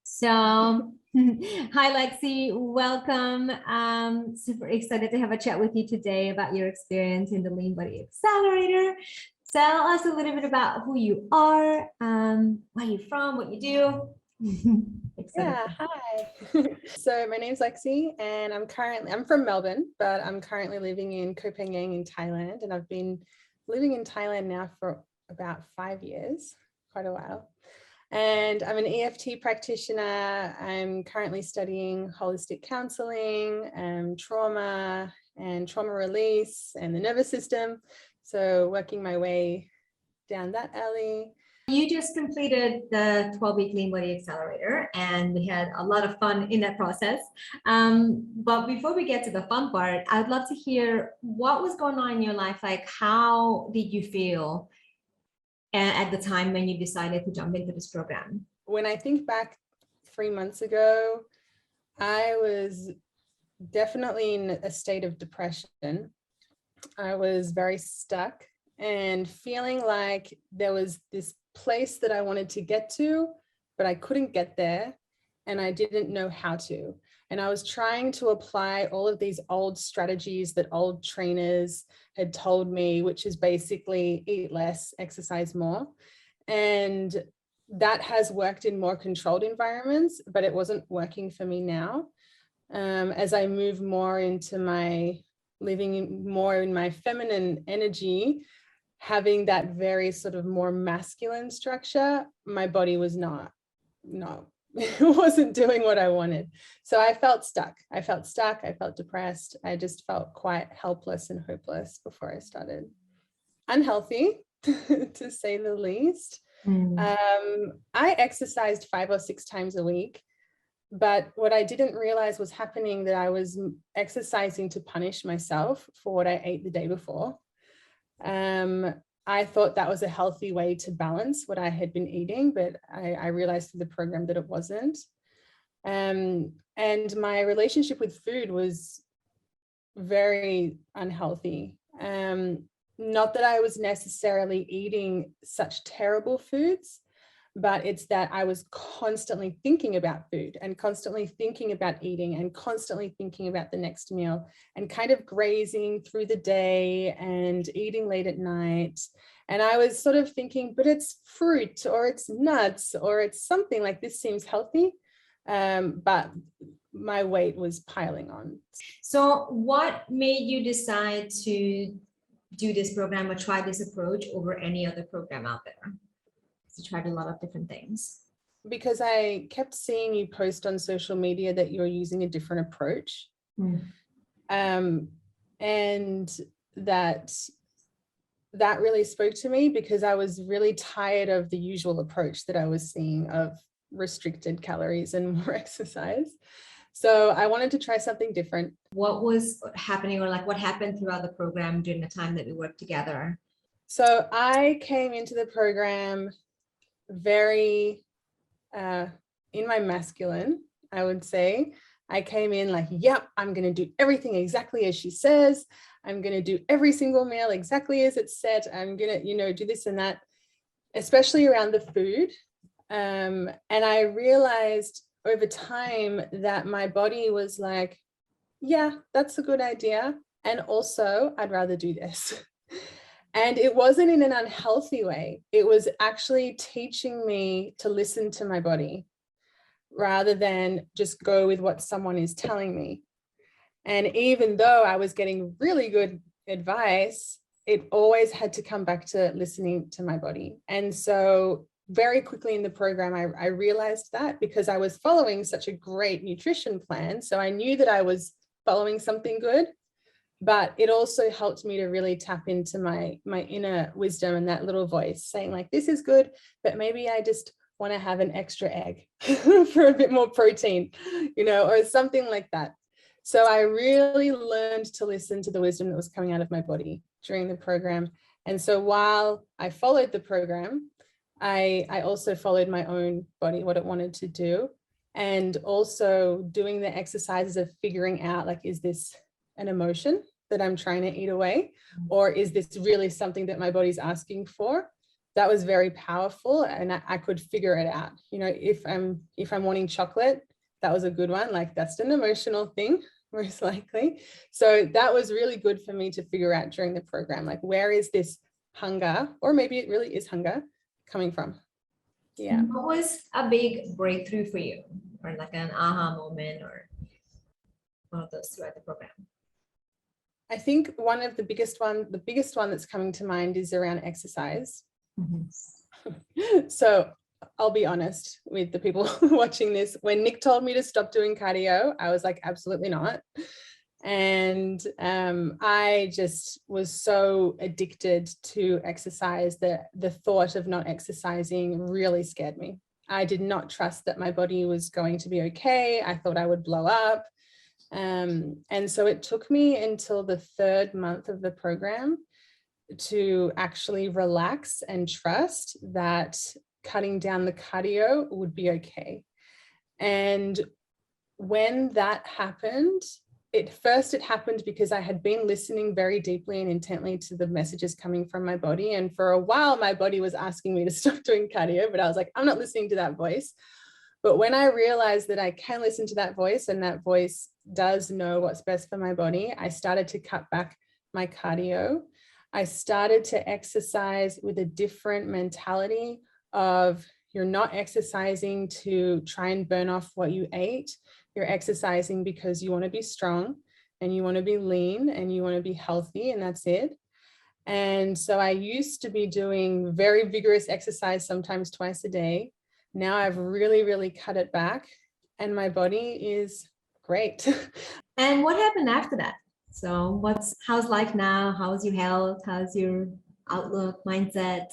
So, hi Lexi, welcome. Super excited to have a chat with you today about your experience in the Lean Body Accelerator. Tell us a little bit about who you are, where you're from, what you do. Yeah, hi. So my name's Lexi and I'm from Melbourne, but I'm currently living in Koh Phangan in Thailand, and I've been living in Thailand now for about 5 years, quite a while. And I'm an EFT practitioner. I'm currently studying holistic counseling and trauma release and the nervous system. So working my way down that alley. You just completed the 12-week Lean Body Accelerator, and we had a lot of fun in that process. But before we get to the fun part, I'd love to hear what was going on in your life. Like, how did you feel at the time when you decided to jump into this program? When I think back 3 months ago, I was definitely in a state of depression. I was very stuck and feeling like there was this place that I wanted to get to, but I couldn't get there and I didn't know how to. And I was trying to apply all of these old strategies that old trainers had told me, which is basically eat less, exercise more. And that has worked in more controlled environments, but it wasn't working for me now. As I move more into my living more in my feminine energy, having that very sort of more masculine structure, my body was not, it wasn't doing what I wanted. So I felt stuck. I felt depressed. I just felt quite helpless and hopeless before I started. Unhealthy, to say the least. I exercised 5 or 6 times a week, but what I didn't realize was happening, that I was exercising to punish myself for what I ate the day before. I thought that was a healthy way to balance what I had been eating, but I realized through the program that it wasn't. And my relationship with food was very unhealthy. Not that I was necessarily eating such terrible foods, but it's that I was constantly thinking about food and constantly thinking about eating and constantly thinking about the next meal and kind of grazing through the day and eating late at night. And I was sort of thinking, but it's fruit or it's nuts or it's something like this seems healthy. But my weight was piling on. So what made you decide to do this program or try this approach over any other program out there? You tried a lot of different things. Because I kept seeing you post on social media that you're using a different approach. And that really spoke to me, because I was really tired of the usual approach that I was seeing of restricted calories and more exercise. So I wanted to try something different. What was happening, or like what happened throughout the program during the time that we worked together? So I came into the program very in my masculine, I would say. I came in like, yep, I'm going to do everything exactly as she says. I'm going to do every single meal exactly as it's said. I'm going to, do this and that, especially around the food. And I realized over time that my body was like, yeah, that's a good idea. And also, I'd rather do this. And it wasn't in an unhealthy way. It was actually teaching me to listen to my body rather than just go with what someone is telling me. And even though I was getting really good advice, it always had to come back to listening to my body. And so very quickly in the program, I realized that, because I was following such a great nutrition plan. So I knew that I was following something good, but it also helped me to really tap into my inner wisdom and that little voice saying like, this is good, but maybe I just want to have an extra egg for a bit more protein, or something like that. So I really learned to listen to the wisdom that was coming out of my body during the program. And so while I followed the program, I also followed my own body, what it wanted to do, and also doing the exercises of figuring out, like, is this an emotion that I'm trying to eat away, or is this really something that my body's asking for? that was very powerful, and I could figure it out. You know, if I'm wanting chocolate, that was a good one. Like, that's an emotional thing, most likely. So that was really good for me to figure out during the program, like, where is this hunger, or maybe it really is hunger, coming from? Yeah. And what was a big breakthrough for you, or like an aha moment, or one of those throughout the program? I think the biggest one that's coming to mind is around exercise. So I'll be honest with the people watching this. When Nick told me to stop doing cardio, I was like, absolutely not. And I just was so addicted to exercise that the thought of not exercising really scared me. I did not trust that my body was going to be okay. I thought I would blow up. And so it took me until the 3rd month of the program to actually relax and trust that cutting down the cardio would be okay. And when that happened, it happened because I had been listening very deeply and intently to the messages coming from my body. And for a while, my body was asking me to stop doing cardio, but I was like, I'm not listening to that voice. But when I realized that I can listen to that voice, and that voice does know what's best for my body, I started to cut back my cardio. I started to exercise with a different mentality of, you're not exercising to try and burn off what you ate. You're exercising because you want to be strong, and you want to be lean, and you want to be healthy, and that's it. And so I used to be doing very vigorous exercise, sometimes twice a day. Now I've really, really cut it back, and my body is great. And what happened after that? So how's life now? How's your health? How's your outlook, mindset?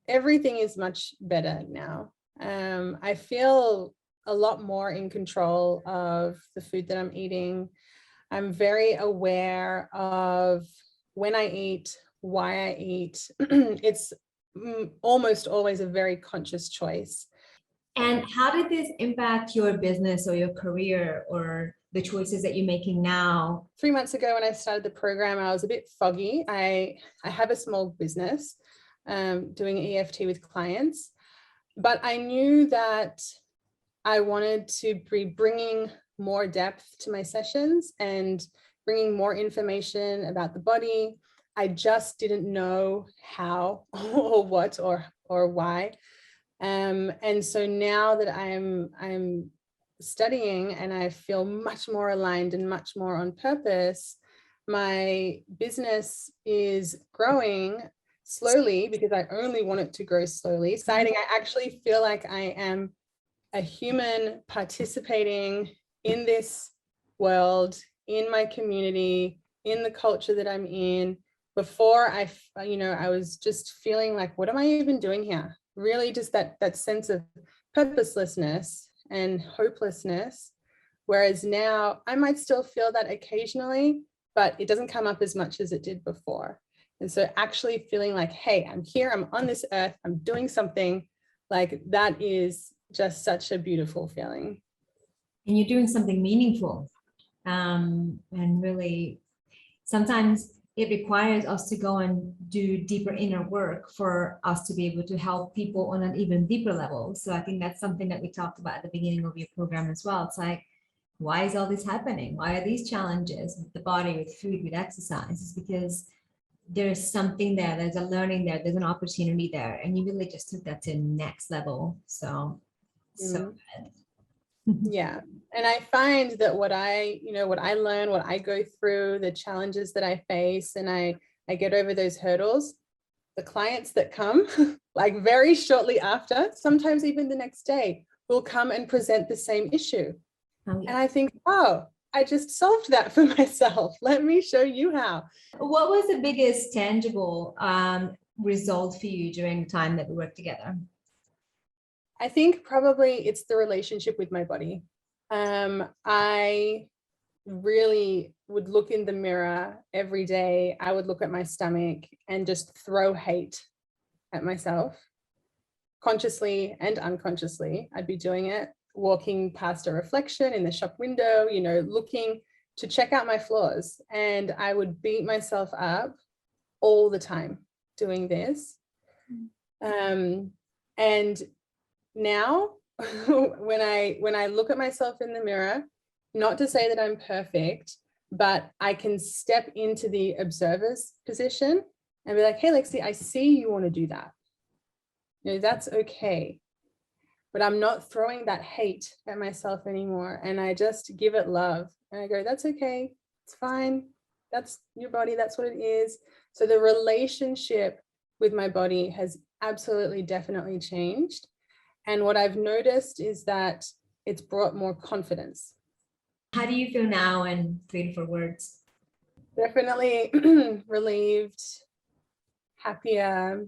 Everything is much better now. I feel a lot more in control of the food that I'm eating. I'm very aware of when I eat, why I eat. It's almost always a very conscious choice. And how did this impact your business or your career or the choices that you're making now? 3 months ago, when I started the program, I was a bit foggy. I have a small business doing EFT with clients, but I knew that I wanted to be bringing more depth to my sessions and bringing more information about the body. I just didn't know how or what or why. And so now that I'm studying and I feel much more aligned and much more on purpose, my business is growing slowly because I only want it to grow slowly. Exciting. I actually feel like I am a human participating in this world, in my community, in the culture that I'm in. Before I was just feeling like, what am I even doing here? Really just that sense of purposelessness and hopelessness. Whereas now I might still feel that occasionally, but it doesn't come up as much as it did before. And so actually feeling like, hey, I'm here, I'm on this earth, I'm doing something, like, that is just such a beautiful feeling. And you're doing something meaningful. And really, sometimes it requires us to go and do deeper inner work for us to be able to help people on an even deeper level. So I think that's something that we talked about at the beginning of your program as well. It's like, why is all this happening? Why are these challenges with the body, with food, with exercise? It's because there's something there, there's a learning there, there's an opportunity there, and you really just took that to the next level. So good. Yeah. And I find that what I learn, what I go through, the challenges that I face, and I get over those hurdles, the clients that come like very shortly after, sometimes even the next day, will come and present the same issue. Oh, yeah. And I think, oh, I just solved that for myself. Let me show you how. What was the biggest tangible result for you during the time that we worked together? I think probably it's the relationship with my body. I really would look in the mirror every day. I would look at my stomach and just throw hate at myself, consciously and unconsciously. I'd be doing it, walking past a reflection in the shop window, looking to check out my flaws. And I would beat myself up all the time doing this. And now when I look at myself in the mirror, not to say that I'm perfect, but I can step into the observer's position and be like, hey, Lexi, I see you want to do that. You know, that's okay. But I'm not throwing that hate at myself anymore. And I just give it love. And I go, that's okay. It's fine. That's your body. That's what it is. So the relationship with my body has absolutely, definitely changed. And what I've noticed is that it's brought more confidence. How do you feel now in 3 to 4 words? Definitely relieved, happier,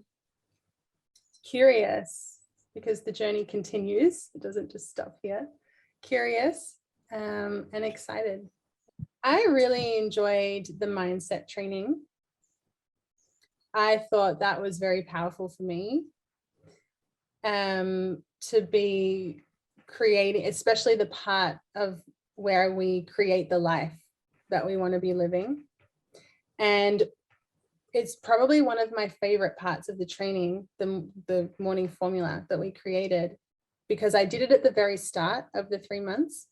curious, because the journey continues. It doesn't just stop here. Curious and excited. I really enjoyed the mindset training. I thought that was very powerful for me. To be creating, especially the part of where we create the life that we want to be living. And it's probably one of my favorite parts of the training, the morning formula that we created, because I did it at the very start of the 3 months.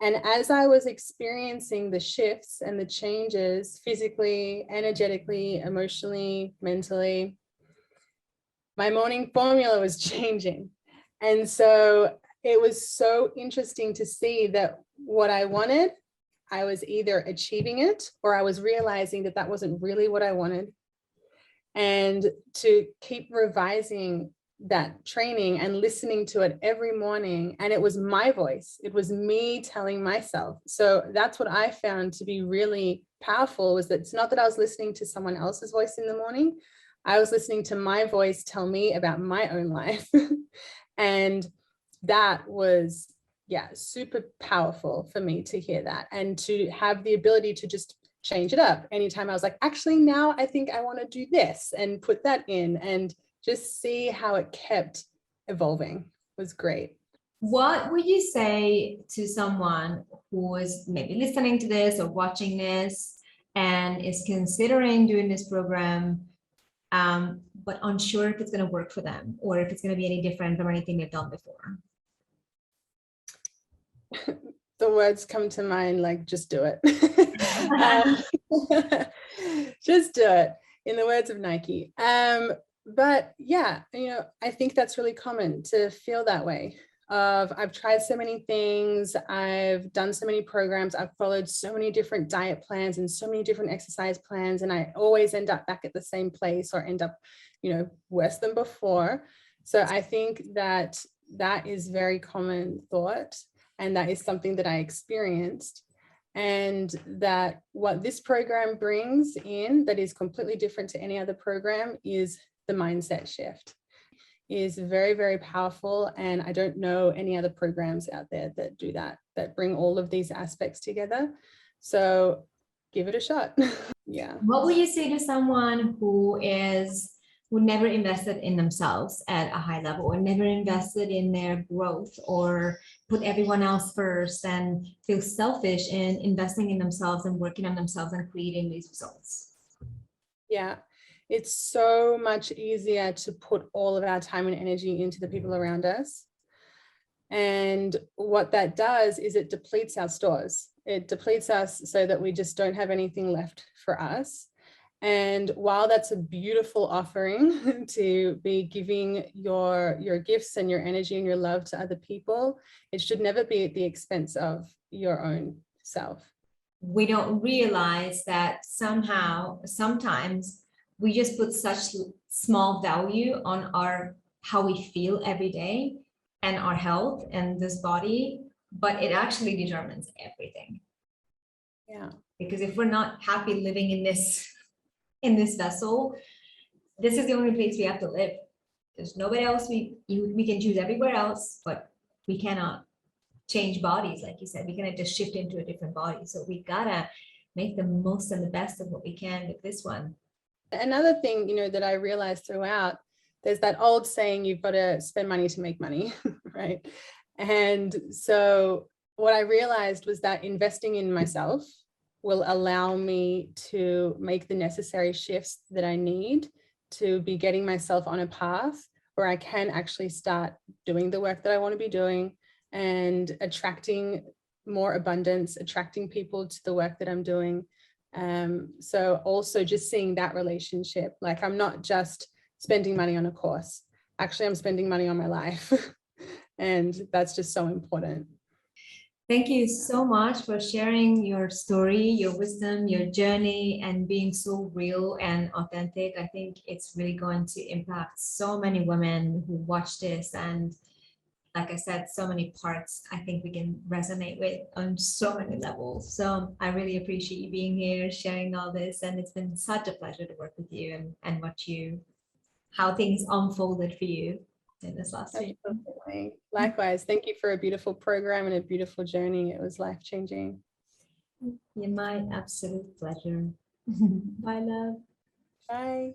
And as I was experiencing the shifts and the changes physically, energetically, emotionally, mentally, my morning formula was changing. And so it was so interesting to see that what I wanted, I was either achieving it or I was realizing that that wasn't really what I wanted. And to keep revising that training and listening to it every morning. And it was my voice. It was me telling myself. So that's what I found to be really powerful, was that it's not that I was listening to someone else's voice in the morning. I was listening to my voice tell me about my own life. And that was, yeah, super powerful for me to hear that and to have the ability to just change it up. Anytime I was like, actually, now I think I want to do this and put that in, and just see how it kept evolving was great. What would you say to someone who is maybe listening to this or watching this and is considering doing this program, but unsure if it's going to work for them or if it's going to be any different from anything they've done before? The words come to mind like, just do it. Just do it, in the words of Nike. But yeah, you know, I think that's really common to feel that way. I've tried so many things, I've done so many programs, I've followed so many different diet plans and so many different exercise plans, and I always end up back at the same place or end up, you know, worse than before. So I think that that is very common thought, and that is something that I experienced. And that what this program brings in that is completely different to any other program is the mindset shift. Is very, very powerful. And I don't know any other programs out there that do that, that bring all of these aspects together. So give it a shot. Yeah. What would you say to someone who never invested in themselves at a high level, or never invested in their growth, or put everyone else first and feel selfish in investing in themselves and working on themselves and creating these results? Yeah. It's so much easier to put all of our time and energy into the people around us. And what that does is it depletes our stores. It depletes us so that we just don't have anything left for us. And while that's a beautiful offering to be giving your gifts and your energy and your love to other people, it should never be at the expense of your own self. We don't realize that sometimes we just put such small value on how we feel every day and our health and this body, but it actually determines everything. Yeah. Because if we're not happy living in this vessel, this is the only place we have to live. There's nobody else. We can choose everywhere else, but we cannot change bodies. Like you said, we cannot just shift into a different body. So we gotta make the most and the best of what we can with this one. Another thing, you know, that I realized throughout, there's that old saying, you've got to spend money to make money, right? And so what I realized was that investing in myself will allow me to make the necessary shifts that I need to be getting myself on a path where I can actually start doing the work that I want to be doing and attracting more abundance, attracting people to the work that I'm doing. So also just seeing that relationship, like I'm not just spending money on a course, actually I'm spending money on my life. And that's just so important. Thank you so much for sharing your story, your wisdom, your journey, and being so real and authentic. I think it's really going to impact so many women who watch this. And like I said, so many parts I think we can resonate with on so many levels. So I really appreciate you being here, sharing all this. And it's been such a pleasure to work with you and watch you, how things unfolded for you in this last week. Absolutely. Likewise, thank you for a beautiful program and a beautiful journey. It was life-changing. You're my absolute pleasure. Bye, love. Bye.